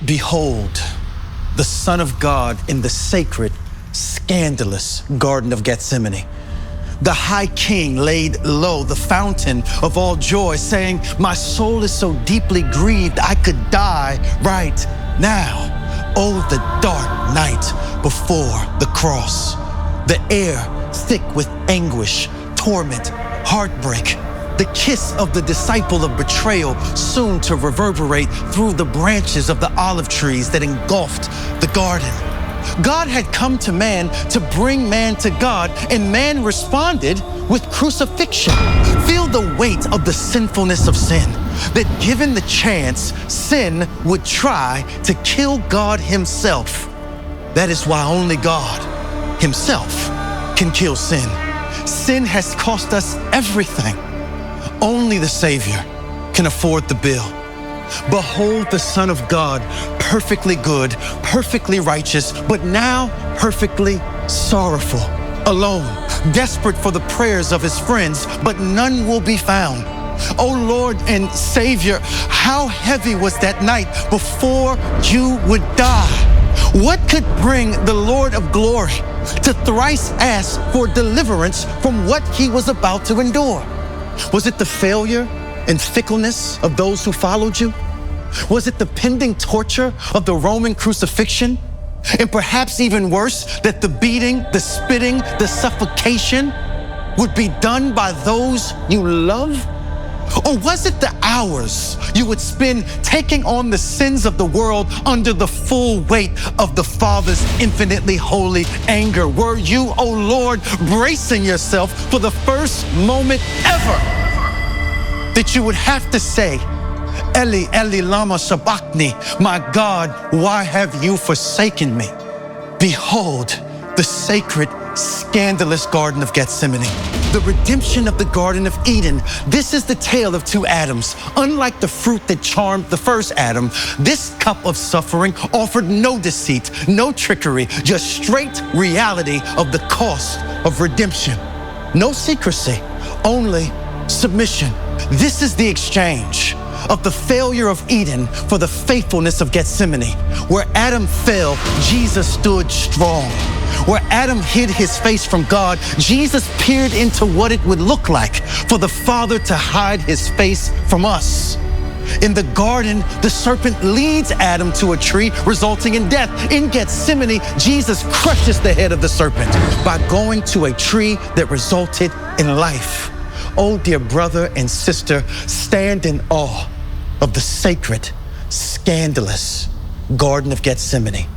Behold, the Son of God in the sacred, scandalous Garden of Gethsemane. The high king laid low the fountain of all joy, saying, my soul is so deeply grieved I could die right now. Oh, the dark night before the cross. The air thick with anguish, torment, heartbreak. The kiss of the disciple of betrayal soon to reverberate through the branches of the olive trees that engulfed the garden. God had come to man to bring man to God, and man responded with crucifixion. Feel the weight of the sinfulness of sin, that given the chance, sin would try to kill God himself. That is why only God himself can kill sin. Sin has cost us everything. Only the Savior can afford the bill. Behold the Son of God, perfectly good, perfectly righteous, but now perfectly sorrowful, alone, desperate for the prayers of his friends, but none will be found. Oh Lord and Savior, how heavy was that night before you would die? What could bring the Lord of glory to thrice ask for deliverance from what he was about to endure? Was it the failure and fickleness of those who followed you? Was it the pending torture of the Roman crucifixion? And perhaps even worse, that the beating, the spitting, the suffocation would be done by those you love? Or was it the hours you would spend taking on the sins of the world under the full weight of the Father's infinitely holy anger? Were you, oh Lord, bracing yourself for the first moment ever that you would have to say, Eli, Eli, lama sabachthani, my God, why have you forsaken me? Behold, the sacred, scandalous Garden of Gethsemane, the redemption of the Garden of Eden. This is the tale of two Adams. Unlike the fruit that charmed the first Adam, this cup of suffering offered no deceit, no trickery, just straight reality of the cost of redemption. No secrecy, only submission. This is the exchange of the failure of Eden for the faithfulness of Gethsemane. Where Adam fell, Jesus stood strong. Where Adam hid his face from God, Jesus peered into what it would look like for the Father to hide his face from us. In the garden, the serpent leads Adam to a tree, resulting in death. In Gethsemane, Jesus crushes the head of the serpent by going to a tree that resulted in life. Oh, dear brother and sister, stand in awe of the sacred, scandalous Garden of Gethsemane.